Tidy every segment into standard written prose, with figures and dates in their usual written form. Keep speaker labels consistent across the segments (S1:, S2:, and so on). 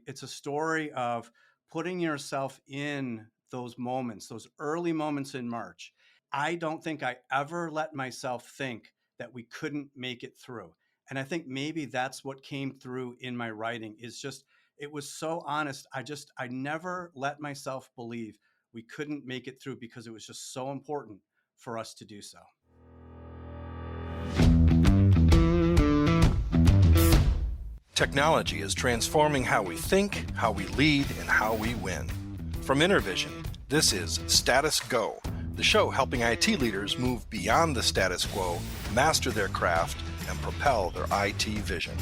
S1: It's a story of putting yourself in those moments, those early moments in March. I don't think I ever let myself think that we couldn't make it through. And I think maybe that's what came through in my writing is just, it was so honest. I never let myself believe we couldn't make it through because it was just so important for us to do so.
S2: Technology is transforming how we think, how we lead, and how we win. From InterVision, this is Status Go, the show helping IT leaders move beyond the status quo, master their craft, and propel their IT vision.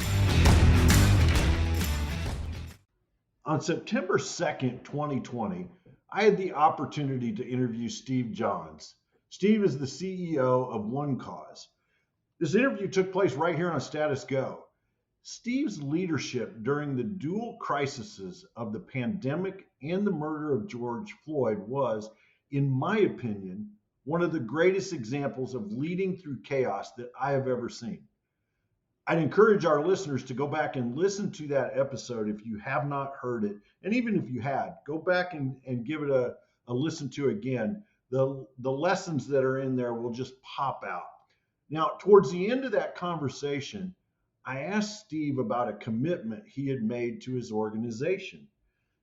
S3: On September 2nd, 2020, I had the opportunity to interview Steve Johns. Steve is the CEO of OneCause. This interview took place right here on Status Go. Steve's leadership during the dual crises of the pandemic and the murder of George Floyd was, in my opinion, one of the greatest examples of leading through chaos that I have ever seen. I'd encourage our listeners to go back and listen to that episode if you have not heard it. And even if you had, go back and give it a listen to again. The lessons that are in there will just pop out. Now, towards the end of that conversation, I asked Steve about a commitment he had made to his organization.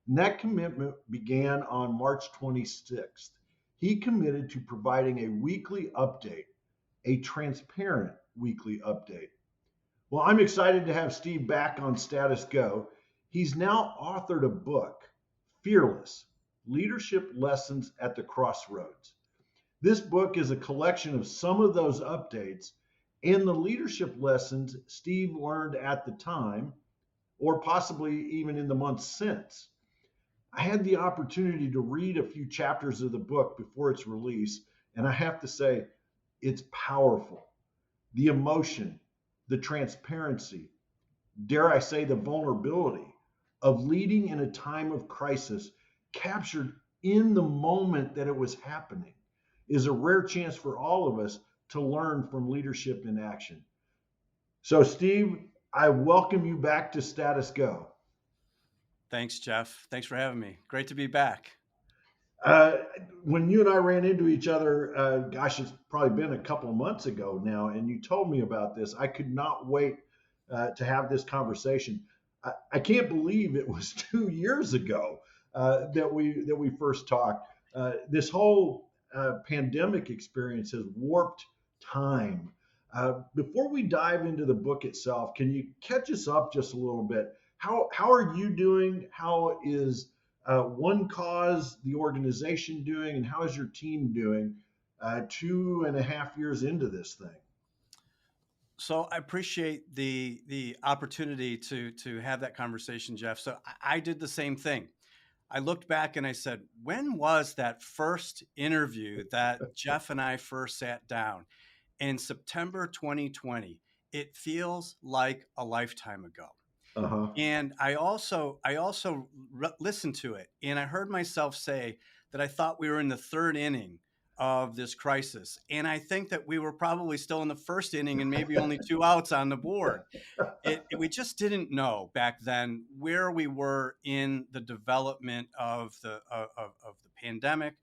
S3: And that commitment began on March 26th. He committed to providing a weekly update, a transparent weekly update. Well, I'm excited to have Steve back on Status Go. He's now authored a book, Fearless: Leadership Lessons at the Crossroads. This book is a collection of some of those updates and the leadership lessons Steve learned at the time, or possibly even in the months since. I had the opportunity to read a few chapters of the book before its release, and I have to say, it's powerful. The emotion, the transparency, dare I say the vulnerability of leading in a time of crisis captured in the moment that it was happening is a rare chance for all of us to learn from leadership in action. So, Steve, I welcome you back to Status Go.
S1: Thanks, Jeff. Thanks for having me. Great to be back.
S3: When you and I ran into each other, gosh, it's probably been a couple of months ago now, and you told me about this. I could not wait to have this conversation. I can't believe it was 2 years ago that we first talked. This whole pandemic experience has warped time. Before we dive into the book itself, can you catch us up just a little bit? How are you doing? How is OneCause, the organization, doing, and how is your team doing 2.5 years into this thing?
S1: So I appreciate the opportunity to have that conversation, Jeff. So I did the same thing. I looked back and I said, when was that first interview that Jeff and I first sat down? In September 2020. It feels like a lifetime ago.
S3: Uh-huh.
S1: And I also listened to it, and I heard myself say that I thought we were in the third inning of this crisis. And I think that we were probably still in the first inning and maybe only 2 outs on the board. We just didn't know back then where we were in the development of the pandemic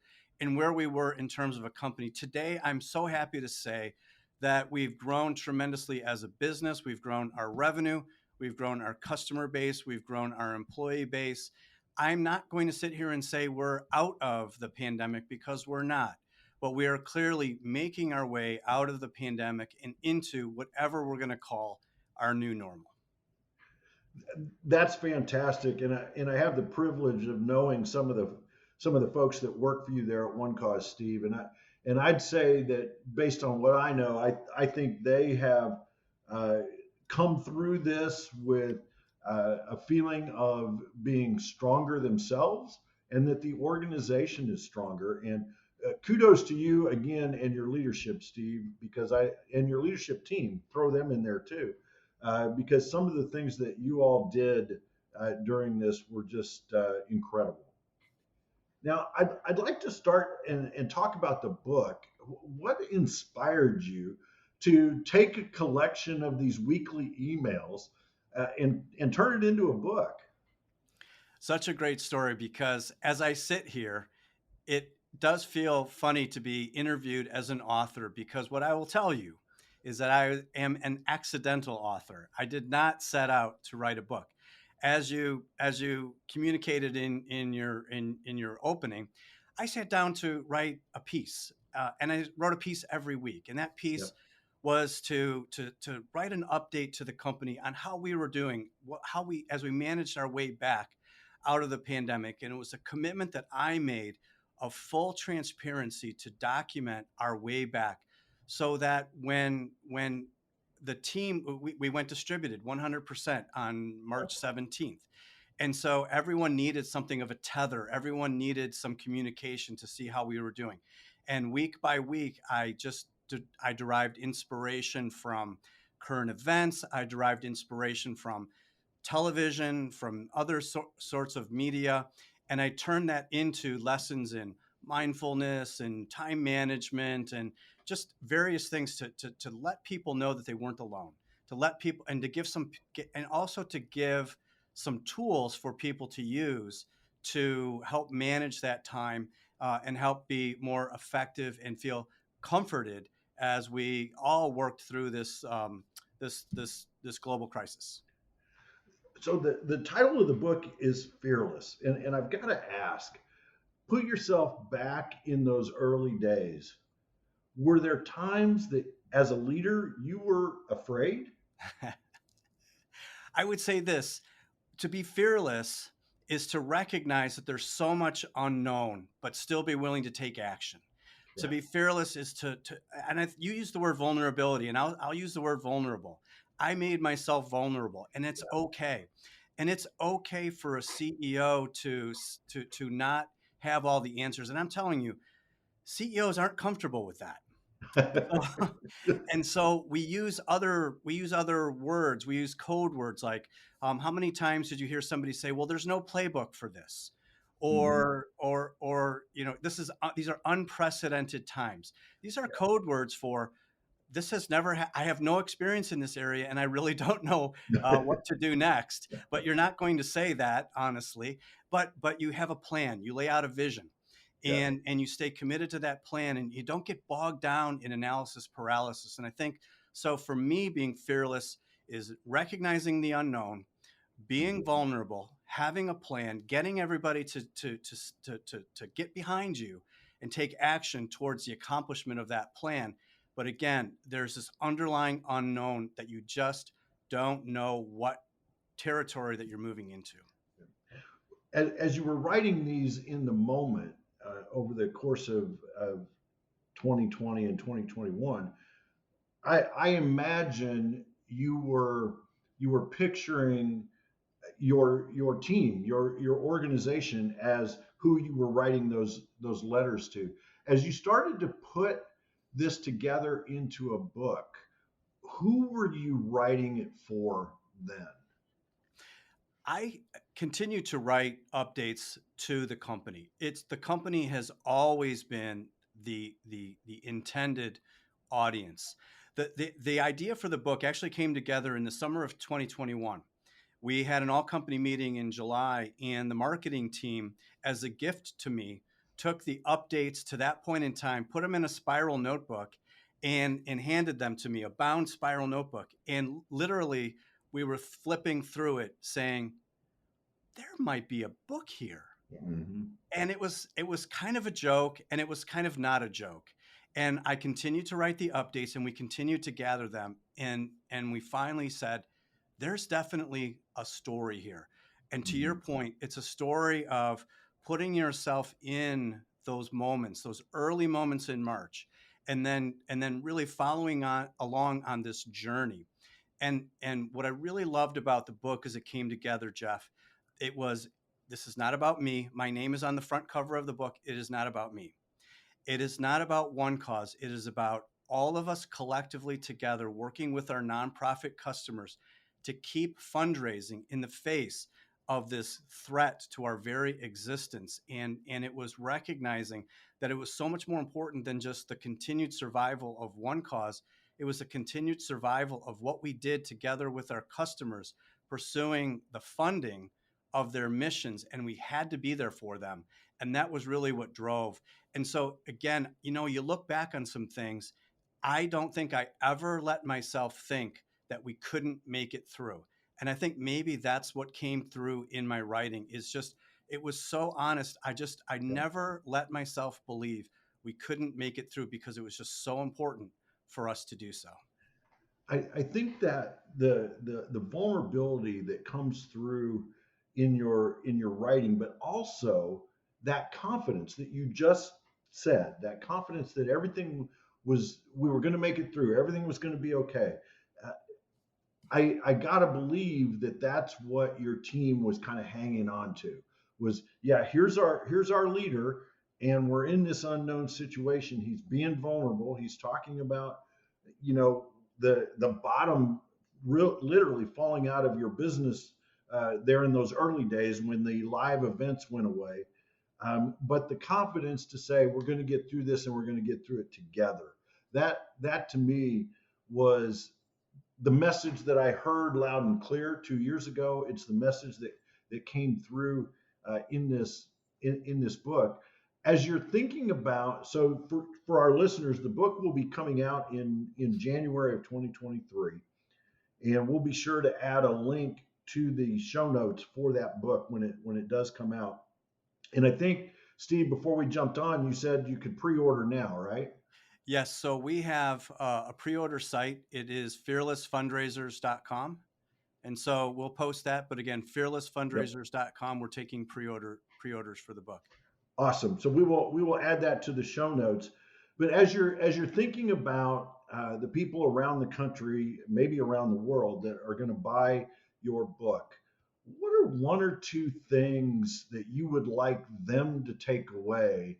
S1: and where we were in terms of a company. Today, I'm so happy to say that we've grown tremendously as a business. We've grown our revenue. We've grown our customer base. We've grown our employee base. I'm not going to sit here and say we're out of the pandemic because we're not. But we are clearly making our way out of the pandemic and into whatever we're going to call our new normal.
S3: That's fantastic, and I have the privilege of knowing some of the folks that work for you there at OneCause, Steve, and I'd say that based on what I know, I think they have come through this with a feeling of being stronger themselves, and that the organization is stronger. And kudos to you again and your leadership, Steve, and your leadership team. Throw them in there too. Because some of the things that you all did during this were just incredible. Now, I'd like to start and talk about the book. What inspired you to take a collection of these weekly emails and turn it into a book?
S1: Such a great story because as I sit here, it does feel funny to be interviewed as an author because what I will tell you is that I am an accidental author. I did not set out to write a book. As you communicated in your opening, I sat down to write a piece, and I wrote a piece every week, and that piece
S3: Yep.
S1: was to write an update to the company on how we were doing, how we as we managed our way back out of the pandemic, and it was a commitment that I made of full transparency to document our way back so that when the team we went distributed 100% on March 17th, and so everyone needed something of a tether, everyone needed some communication to see how we were doing, and week by week I derived inspiration from current events, I derived inspiration from television, from other sorts of media, and I turned that into lessons in mindfulness and time management and just various things to let people know that they weren't alone, to let people and to give some and also to give some tools for people to use to help manage that time, and help be more effective and feel comforted as we all worked through this global crisis.
S3: So the title of the book is Fearless. And I've got to ask, put yourself back in those early days. Were there times that as a leader you were afraid?
S1: I would say this: to be fearless is to recognize that there's so much unknown, but still be willing to take action. To
S3: Yeah.
S1: be fearless is and you use the word vulnerability, and I'll use the word vulnerable. I made myself vulnerable, and it's okay. And it's okay for a CEO to not have all the answers. And I'm telling you, CEOs aren't comfortable with that. So, and so we use other words. We use code words like, how many times did you hear somebody say, well, there's no playbook for this,
S3: Mhm.
S1: or these are unprecedented times. These are code words for, this has never I have no experience in this area, and I really don't know what to do next. But you're not going to say that honestly. But you have a plan, you lay out a vision,
S3: Yeah.
S1: and you stay committed to that plan, and you don't get bogged down in analysis paralysis. And I think so for me, being fearless is recognizing the unknown, being
S3: Mhm.
S1: vulnerable, having a plan, getting everybody to get behind you and take action towards the accomplishment of that plan. But again, there's this underlying unknown that you just don't know what territory that you're moving into.
S3: As you were writing these in the moment, over the course of 2020 and 2021, I imagine you were picturing your team, your organization as who you were writing those letters to. As you started to put this together into a book, who were you writing it for then?
S1: I continue to write updates to the company. It's the company has always been the intended audience. The idea for the book actually came together in the summer of 2021. We had an all company meeting in July, and the marketing team, as a gift to me, took the updates to that point in time, put them in a spiral notebook, and handed them to me, a bound spiral notebook. And literally, we were flipping through it saying, there might be a book here.
S3: Mhm.
S1: And it was kind of a joke, and it was kind of not a joke. And I continued to write the updates, and we continued to gather them, and we finally said, there's definitely a story here. And to your
S3: Mhm.
S1: point, it's a story of putting yourself in those moments, those early moments in March, and then really following on along on this journey. And what I really loved about the book as it came together, Jeff, it was, this is not about me. My name is on the front cover of the book. It is not about me. It is not about OneCause. It is about all of us collectively together working with our nonprofit customers to keep fundraising in the face of this threat to our very existence. And it was recognizing that it was so much more important than just the continued survival of OneCause. It was the continued survival of what we did together with our customers, pursuing the funding of their missions, and we had to be there for them. And that was really what drove. And so, again, you look back on some things, I don't think I ever let myself think that we couldn't make it through. And I think maybe that's what came through in my writing is just, it was so honest. I never let myself believe we couldn't make it through because it was just so important for us to do so.
S3: I think that the vulnerability that comes through in your writing, but also that confidence that you just said, that confidence that everything we were going to make it through, everything was going to be okay. Uh, I gotta believe that that's what your team was kind of hanging on to. Was, yeah, here's our leader, and we're in this unknown situation. He's being vulnerable. He's talking about, you know, the bottom literally falling out of your business there in those early days when the live events went away. But the confidence to say we're going to get through this and we're going to get through it together. That to me was the message that I heard loud and clear 2 years ago. It's the message that came through in this book. As you're thinking about, so for our listeners, the book will be coming out in January of 2023, and we'll be sure to add a link to the show notes for that book when it does come out. And I think, Steve, before we jumped on, you said you could pre-order now, right?
S1: Yes. So we have a pre-order site. It is fearlessfundraisers.com. And so we'll post that. But again,
S3: Yep.
S1: fearlessfundraisers.com, we're taking pre-orders for the book.
S3: Awesome. So we will add that to the show notes. But as you're thinking about the people around the country, maybe around the world, that are going to buy your book, what are one or two things that you would like them to take away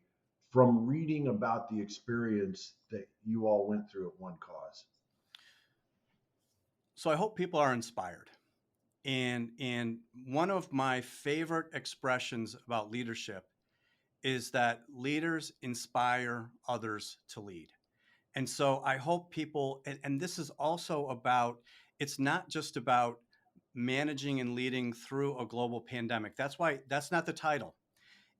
S3: from reading about the experience that you all went through at OneCause?
S1: So I hope people are inspired. And one of my favorite expressions about leadership is that leaders inspire others to lead. And so I hope people, and this is also about, it's not just about managing and leading through a global pandemic. That's not the title.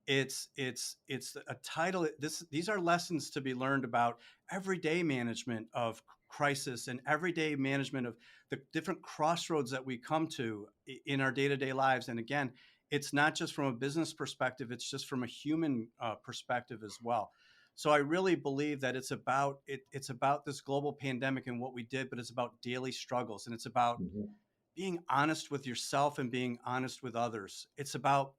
S1: It's a title. These are lessons to be learned about everyday management of crisis and everyday management of the different crossroads that we come to in our day-to-day lives. And again, it's not just from a business perspective, it's just from a human perspective as well. So I really believe that it's about this global pandemic and what we did, but it's about daily struggles, and it's about
S3: Mhm.
S1: being honest with yourself and being honest with others. It's about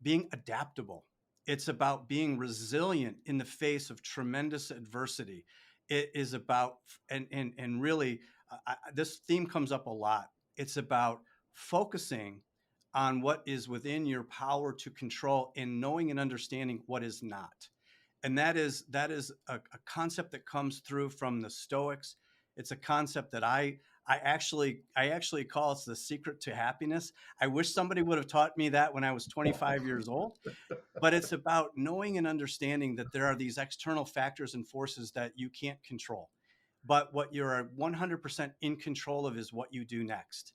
S1: being adaptable. It's about being resilient in the face of tremendous adversity. It is about, and really, this theme comes up a lot. It's about focusing on what is within your power to control and knowing and understanding what is not. And that is a concept that comes through from the Stoics. It's a concept that I actually call it the secret to happiness. I wish somebody would have taught me that when I was 25 years old, but it's about knowing and understanding that there are these external factors and forces that you can't control. But what you're 100% in control of is what you do next,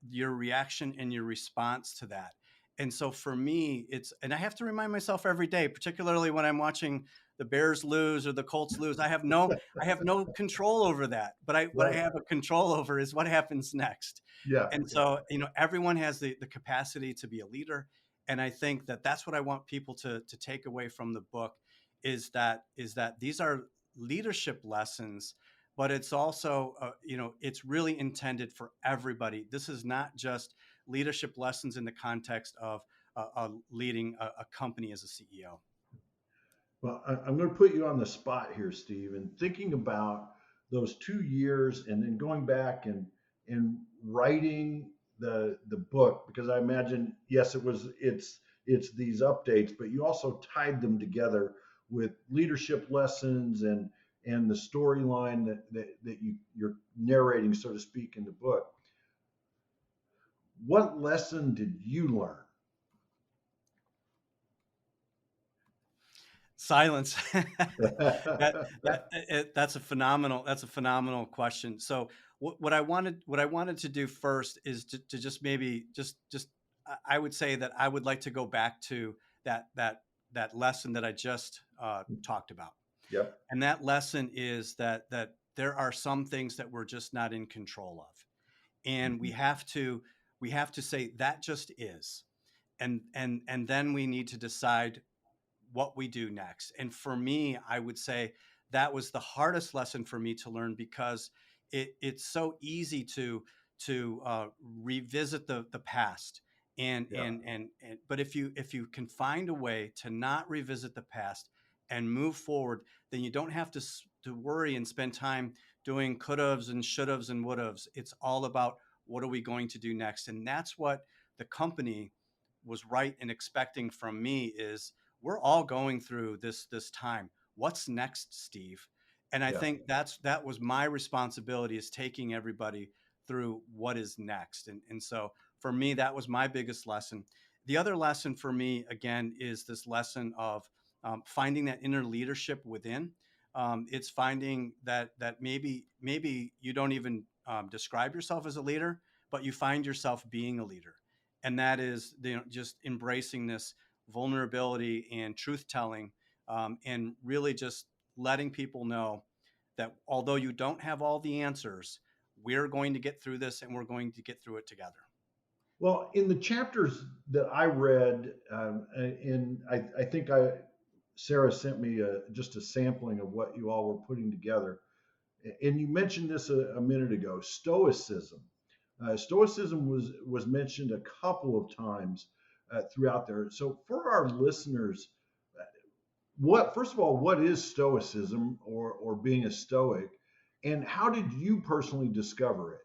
S1: your reaction and your response to that. And so for me, and I have to remind myself every day, particularly when I'm watching the Bears lose or the Colts lose. I have no control over that. But what I
S3: Right.
S1: have a control over is what happens next.
S3: Yeah.
S1: And
S3: Yeah.
S1: so, everyone has the capacity to be a leader. And I think that that's what I want people to take away from the book is that these are leadership lessons, but it's also, it's really intended for everybody. This is not just leadership lessons in the context of leading a company as a CEO.
S3: Well, I'm going to put you on the spot here, Steve, and thinking about those 2 years and then going back and writing the book, because I imagine, yes, it's these updates, but you also tied them together with leadership lessons and the storyline that you're narrating, so to speak, in the book. What lesson did you learn?
S1: Silence. That's a phenomenal question. So what I wanted to do first is to just maybe just I would say that I would like to go back to that that that lesson that I just talked about.
S3: Yep.
S1: And that lesson is that there are some things that we're just not in control of, and
S3: Mhm.
S1: we have to say that just is, and then we need to decide what we do next. And for me, I would say that was the hardest lesson for me to learn, because it's so easy to revisit the past.
S3: Yeah.
S1: And but if you can find a way to not revisit the past and move forward, then you don't have to worry and spend time doing could-haves and should-haves and would-haves. It's all about what are we going to do next, and that's what the company was right in expecting from me. Is we're all going through this time. What's next, Steve? And I
S3: Yeah.
S1: think that was my responsibility, is taking everybody through what is next. And so for me, that was my biggest lesson. The other lesson for me, again, is this lesson of finding that inner leadership within. It's finding that maybe you don't even describe yourself as a leader, but you find yourself being a leader, and that is, just embracing this vulnerability and truth telling, and really just letting people know that although you don't have all the answers, we're going to get through this, and we're going to get through it together.
S3: Well, in the chapters that I read, I think Sarah sent me just a sampling of what you all were putting together. And you mentioned this a minute ago, Stoicism. Stoicism was mentioned a couple of times throughout there. So for our listeners, what first of all, what is Stoicism, or being a Stoic, and how did you personally discover it?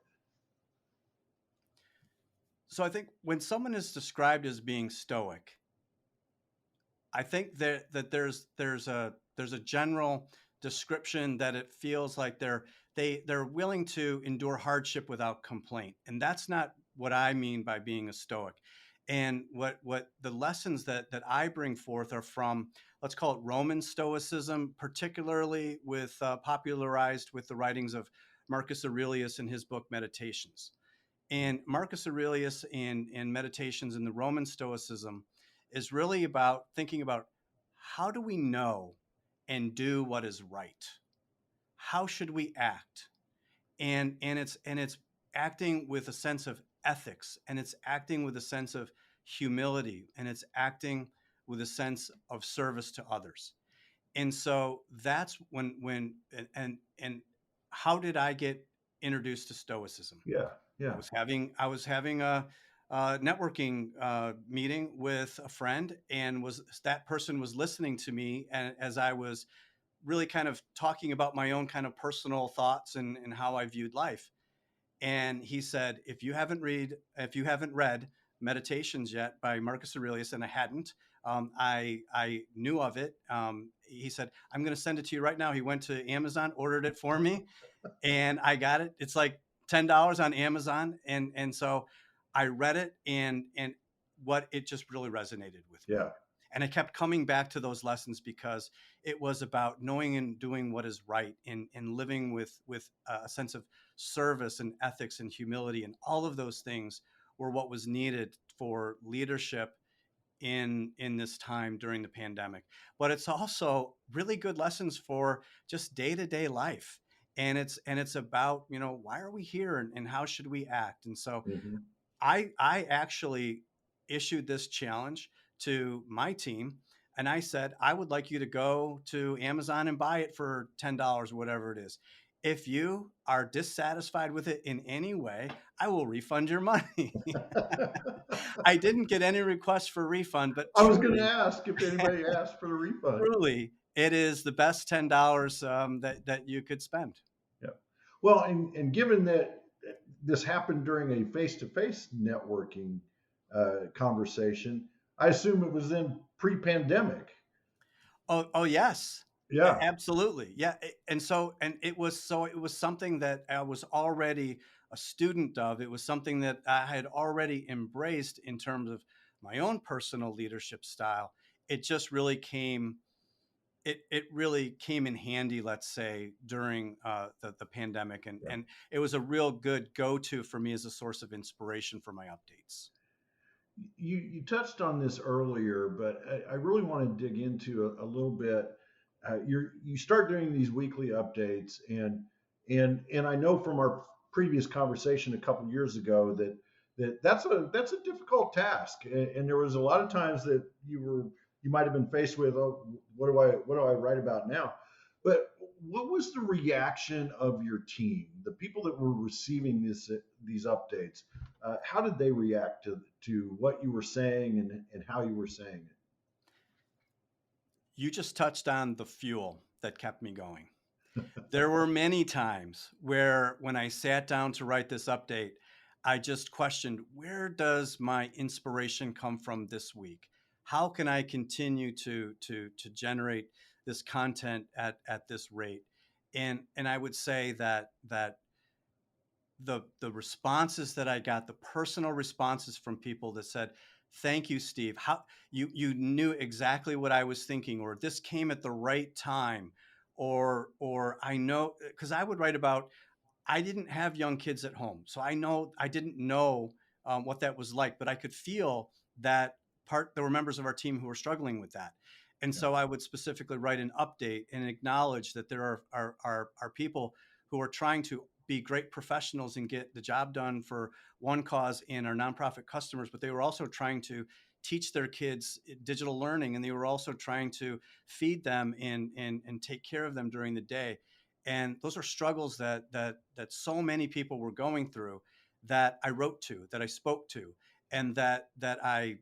S1: So I think when someone is described as being stoic, I think that there's a general description that it feels like they're willing to endure hardship without complaint, and that's not what I mean by being a stoic. And what the lessons that I bring forth are from, let's call it, Roman Stoicism, particularly with popularized with the writings of Marcus Aurelius in his book Meditations. And Marcus Aurelius in Meditations in the Roman Stoicism is really about thinking about, how do we know and do what is right? How should we act? And it's acting with a sense of ethics, and it's acting with a sense of humility, and it's acting with a sense of service to others. And so that's and how did I get introduced to Stoicism?
S3: Yeah, yeah,
S1: I was having a networking meeting with a friend, and was that person was listening to me, and as I was really kind of talking about my own kind of personal thoughts and how I viewed life. And he said, if you haven't read Meditations yet by Marcus Aurelius, and I hadn't, I knew of it. He said, I'm going to send it to you right now. He went to Amazon, ordered it for me, and I got it. It's like $10 on Amazon, and so I read it, and what it just really resonated with me.
S3: yeah,
S1: And I kept coming back to those lessons, because it was about knowing and doing what is right, and living with a sense of service and ethics and humility, and all of those things were what was needed for leadership in this time during the pandemic. But it's also really good lessons for just day-to-day life. And it's about, why are we here, and how should we act? And so
S3: hmm
S1: I actually issued this challenge to my team, and I said, I would like you to go to Amazon and buy it for $10, whatever it is. If you are dissatisfied with it in any way, I will refund your money. I didn't get any requests for refund, but
S3: I was going to
S1: truly,
S3: ask if anybody asked for the refund.
S1: truly, it is the best $10 that you could spend.
S3: Yeah. Well, and given that this happened during a face-to-face networking conversation, I assume it was then pre-pandemic.
S1: Oh yes.
S3: Yeah.
S1: Absolutely. Yeah. And it was something that I was already a student of. It was something that I had already embraced in terms of my own personal leadership style. It just really came it really came in handy, let's say, during the pandemic, and
S3: Yeah.
S1: and it was a real good go-to for me as a source of inspiration for my updates.
S3: You touched on this earlier, but I really want to dig into a little bit. You start doing these weekly updates, and I know from our previous conversation a couple years ago that's a difficult task, and there was a lot of times that you might have been faced with, oh, what do I write about now? But what was the reaction of your team, the people that were receiving these updates? How did they react to what you were saying and how you were saying it?
S1: You just touched on the fuel that kept me going. There were many times where when I sat down to write this update, I just questioned, where does my inspiration come from this week? How can I continue to generate this content at this rate? And I would say that the responses that I got, the personal responses from people that said, "Thank you, Steve. How you knew exactly what I was thinking," or "This came at the right time," or I know, because I would write about, I didn't have young kids at home, so I didn't know what that was like, but I could feel that there were members of our team who were struggling with that, and
S3: Yeah.
S1: so I would specifically write an update and acknowledge that there are people who are trying to be great professionals and get the job done for OneCause and our nonprofit customers, but they were also trying to teach their kids digital learning, and they were also trying to feed them and take care of them during the day. And those are struggles that so many people were going through, that I wrote to, that I spoke to, and that I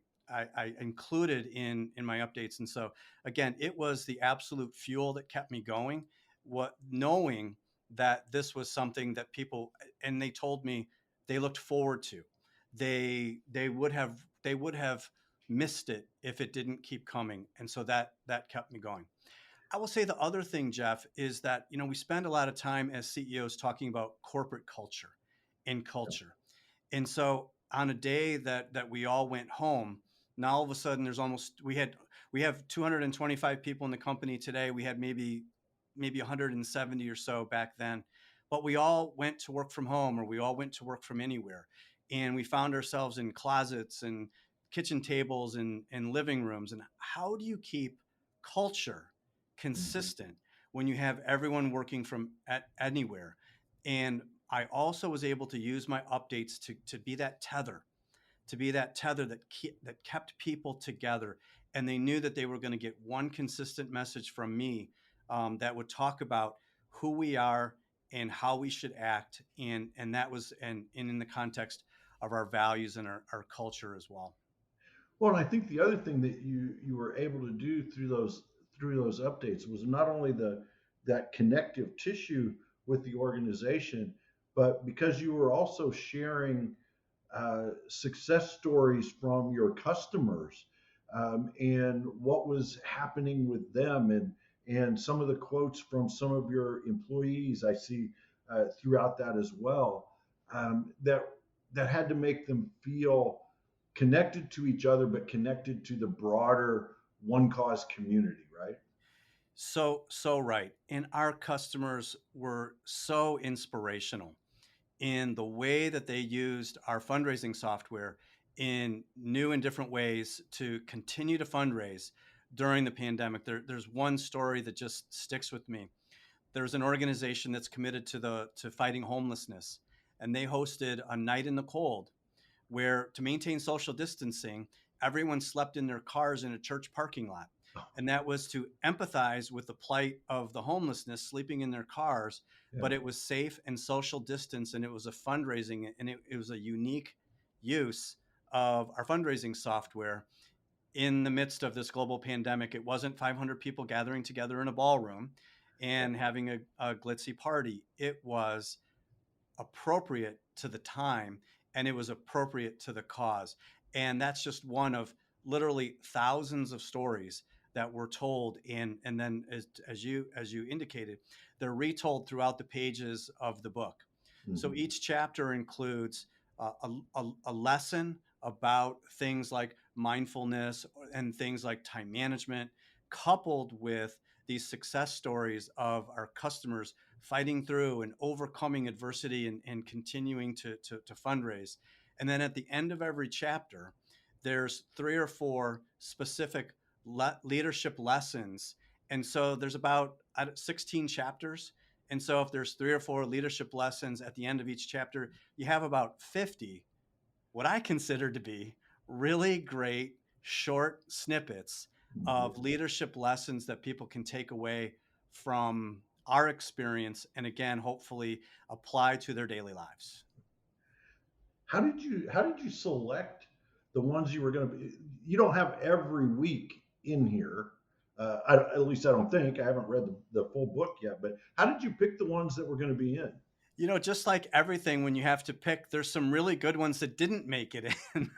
S1: included in my updates. And so again, it was the absolute fuel that kept me going. What knowing that this was something that people, and they told me they looked forward to. They would have missed it if it didn't keep coming, and so that kept me going. I will say the other thing, Jeff, is that we spend a lot of time as CEOs talking about corporate culture and culture. And so on a day that we all went home, now all of a sudden we have 225 people in the company today. We had maybe 170 or so back then, but we all went to work from home, or we all went to work from anywhere, and we found ourselves in closets and kitchen tables and living rooms. And how do you keep culture
S3: Mhm.
S1: consistent when you have everyone working from anywhere? And I also was able to use my updates to be that tether, that kept people together, and they knew that they were going to get one consistent message from me, that would talk about who we are and how we should act, and that was and in the context of our values and our culture as well.
S3: Well, and I think the other thing that you were able to do through those updates was not only the that connective tissue with the organization, but because you were also sharing success stories from your customers, and what was happening with them, and some of the quotes from some of your employees I see throughout that as well, that had to make them feel connected to each other, but connected to the broader OneCause community, right?
S1: So right, and our customers were so inspirational in the way that they used our fundraising software in new and different ways to continue to fundraise during the pandemic. There's one story that just sticks with me. There's an organization that's committed to fighting homelessness, and they hosted a night in the cold where, to maintain social distancing, everyone slept in their cars in a church parking lot. And that was to empathize with the plight of the homelessness sleeping in their cars,
S3: Yeah.
S1: but it was safe and social distance, and it was a fundraising, and it was a unique use of our fundraising software in the midst of this global pandemic. It wasn't 500 people gathering together in a ballroom and having a glitzy party. It was appropriate to the time, and it was appropriate to the cause. And that's just one of literally thousands of stories that were told, and then as you indicated, they're retold throughout the pages of the book. So
S3: Mhm.
S1: each chapter includes a lesson about things like mindfulness and things like time management, coupled with these success stories of our customers fighting through and overcoming adversity and continuing to fundraise. And then at the end of every chapter, there's 3 or 4 specific leadership lessons. And so there's about 16 chapters. And so if there's 3 or 4 leadership lessons at the end of each chapter, you have about 50, what I consider to be really great short snippets of leadership lessons that people can take away from our experience and again, hopefully apply to their daily lives.
S3: How did you select the ones you were going to be? You don't have every week in here. At least I don't think. I haven't read the full book yet. But how did you pick the ones that were going to be in?
S1: Just like everything, when you have to pick, there's some really good ones that didn't make it in.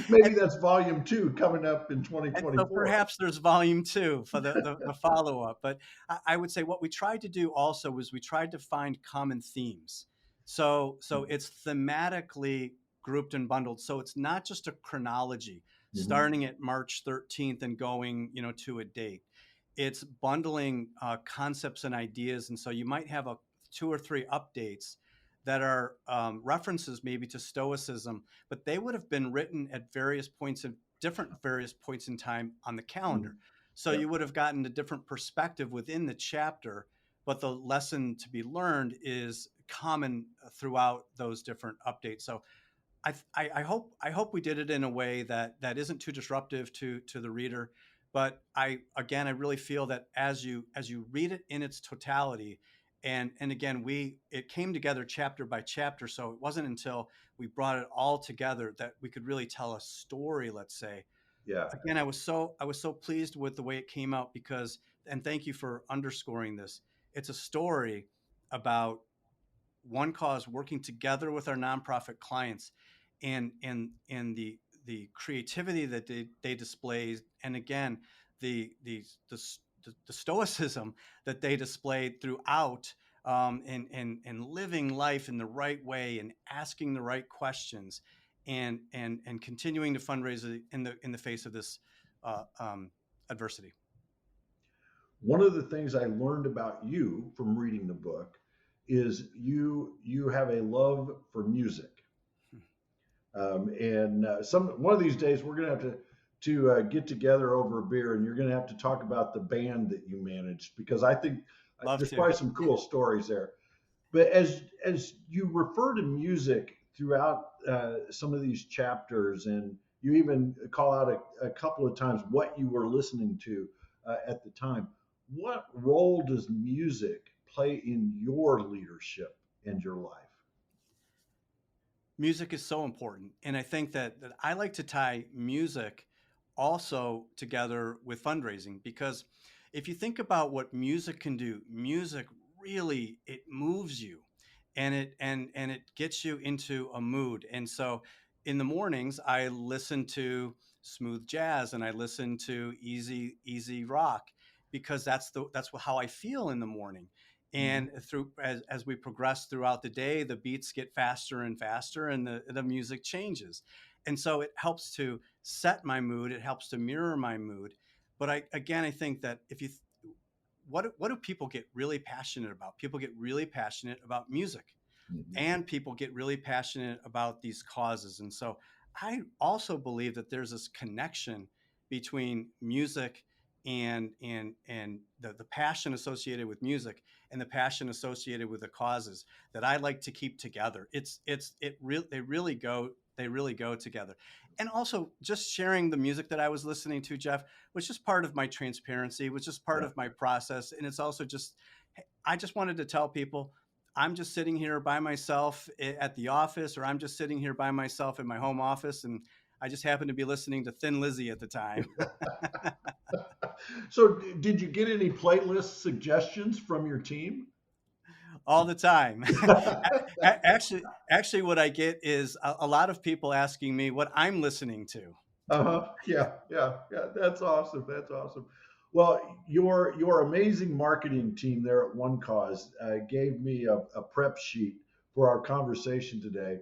S3: Maybe
S1: and,
S3: that's volume 2 coming up in
S1: and so
S3: 2024.
S1: perhaps there's volume 2 for the follow up. But I would say what we tried to do also was we tried to find common themes. So it's thematically grouped and bundled. So it's not just a chronology
S3: Mhm.
S1: starting at March 13th and going, to a date. It's bundling concepts and ideas. And so you might have 2 or 3 updates that are references maybe to Stoicism, but they would have been written at various points in time on the calendar.
S3: Mhm.
S1: So
S3: Yep.
S1: you would have gotten a different perspective within the chapter, but the lesson to be learned is common throughout those different updates. So I hope we did it in a way that isn't too disruptive to the reader. But I really feel that as you read it in its totality, and again it came together chapter by chapter. So it wasn't until we brought it all together that we could really tell a story. Let's say
S3: Yeah.
S1: again, I was so pleased with the way it came out because, and thank you for underscoring this. It's a story about OneCause working together with our nonprofit clients, and the creativity that they display, and again the stoicism that they displayed throughout, and living life in the right way and asking the right questions, and continuing to fundraise in the face of this uh, um, adversity.
S3: One of the things I learned about you from reading the book is you have a love for music. And some one of these days we're going to have to get together over a beer, and you're going to have to talk about the band that you managed, because I think
S1: Love
S3: there's
S1: to.
S3: probably some cool stories there. But as you refer to music throughout some of these chapters, and you even call out a couple of times what you were listening to at the time, what role does music play in your leadership and your life?
S1: Music is so important, and I think that I like to tie music also together with fundraising, because if you think about what music can do, music really, it moves you, and it gets you into a mood. And so in the mornings I listen to smooth jazz and I listen to easy rock, because that's how I feel in the morning. And
S3: Mhm.
S1: as we progress throughout the day, the beats get faster and faster, and the music changes. And so it helps to set my mood, it helps to mirror my mood. But I think that if you what do people get really passionate about? People get really passionate about music,
S3: Mhm.
S1: and people get really passionate about these causes. And so I also believe that there's this connection between music and the passion associated with music and the passion associated with the causes that I like to keep together. They really go together. And also just sharing the music that I was listening to, Jeff, was just part of my transparency, was just part
S3: Yeah.
S1: of my process. And it's also just, I just wanted to tell people I'm just sitting here by myself at the office, or I'm just sitting here by myself in my home office, and I just happen to be listening to Thin Lizzy at the time.
S3: So, did you get any playlist suggestions from your team?
S1: All the time. Actually, what I get is a lot of people asking me what I'm listening to.
S3: Uh-huh. Yeah, yeah, yeah. That's awesome. That's awesome. Well, your amazing marketing team there at OneCause gave me a prep sheet for our conversation today,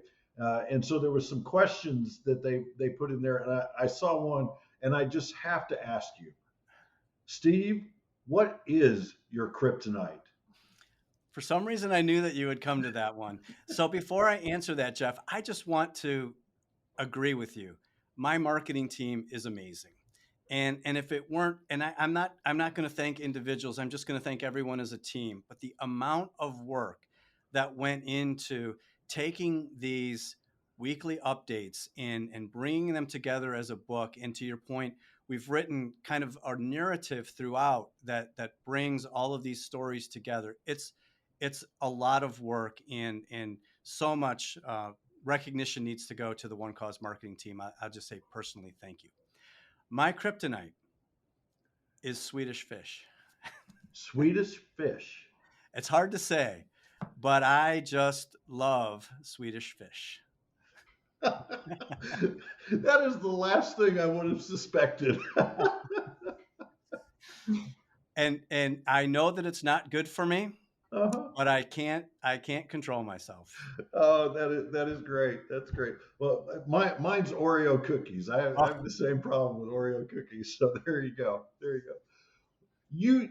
S3: and so there was some questions that they put in there, and I saw one, and I just have to ask you, Steve, what is your kryptonite?
S1: For some reason, I knew that you would come to that one. So before I answer that, Jeff, I just want to agree with you. My marketing team is amazing. And if it weren't, and I'm not going to thank individuals. I'm just going to thank everyone as a team. But the amount of work that went into taking these weekly updates and bringing them together as a book. And to your point, we've written kind of our narrative throughout that brings all of these stories together. It's a lot of work, and so much recognition needs to go to the OneCause marketing team. I'll just say personally, thank you. My kryptonite is Swedish fish.
S3: Swedish fish.
S1: It's hard to say, but I just love Swedish fish.
S3: That is the last thing I would have suspected.
S1: And I know that it's not good for me,
S3: Uh-huh.
S1: but I can't control myself.
S3: Oh, that is great. That's great. Well, mine's Oreo cookies. I have the same problem with Oreo cookies. So there you go. There you go.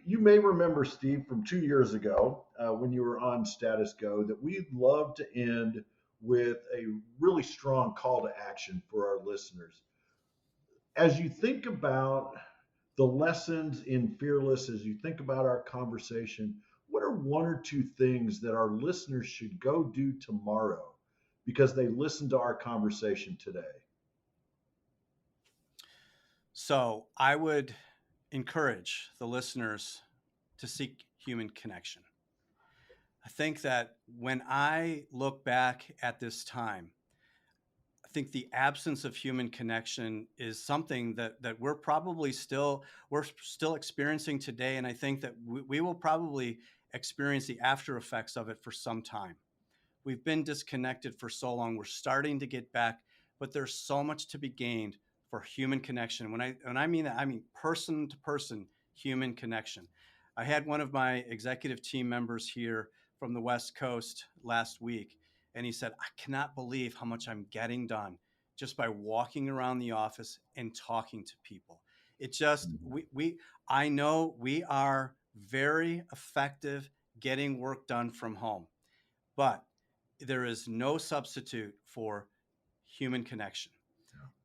S3: You may remember, Steve, from 2 years ago when you were on Status Go, that we'd love to end with a really strong call to action for our listeners. As you think about the lessons in Fearless, as you think about our conversation, what are one or two things that our listeners should go do tomorrow because they listened to our conversation today?
S1: So I would encourage the listeners to seek human connection. I think that when I look back at this time, I think the absence of human connection is something that we're still experiencing today, and I think that we will probably experience the after effects of it for some time. We've been disconnected for so long. We're starting to get back, but there's so much to be gained for human connection. When I mean that, I mean person to person human connection. I had one of my executive team members here from the West Coast last week, and he said, "I cannot believe how much I'm getting done just by walking around the office and talking to people." It just we I know we are very effective getting work done from home, but there is no substitute for human connection.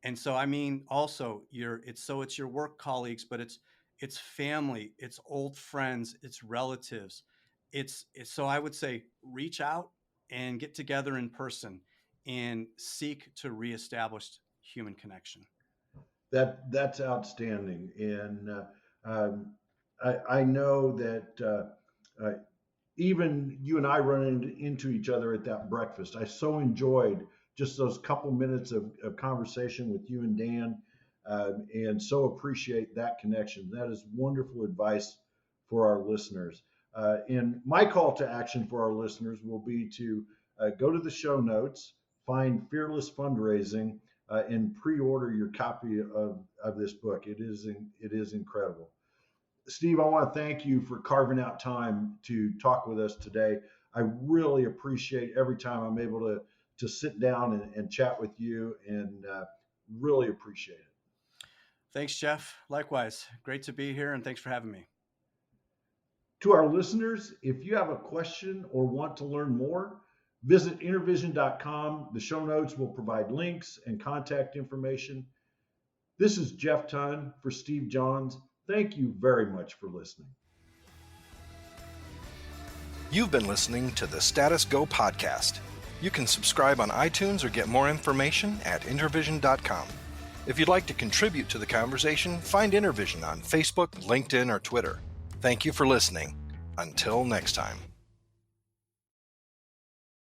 S1: And so I mean also it's your work colleagues, but it's family, it's old friends, it's relatives. It's so I would say reach out and get together in person and seek to reestablish human connection.
S3: That's outstanding, and I know that even you and I run into each other at that breakfast. I so enjoyed just those couple minutes of conversation with you and Dan, and so appreciate that connection. That is wonderful advice for our listeners. And my call to action for our listeners will be to go to the show notes, find Fearless Fundraising, and pre-order your copy of this book. It is incredible. Steve, I want to thank you for carving out time to talk with us today. I really appreciate every time I'm able to sit down and chat with you, and really appreciate it.
S1: Thanks, Jeff. Likewise. Great to be here, and thanks for having me.
S3: To our listeners, if you have a question or want to learn more, visit intervision.com. The show notes will provide links and contact information. This is Jeff Tunn for Steve Johns. Thank you very much for listening.
S2: You've been listening to the Status Go podcast. You can subscribe on iTunes or get more information at intervision.com. If you'd like to contribute to the conversation, find Intervision on Facebook, LinkedIn, or Twitter. Thank you for listening. Until next time.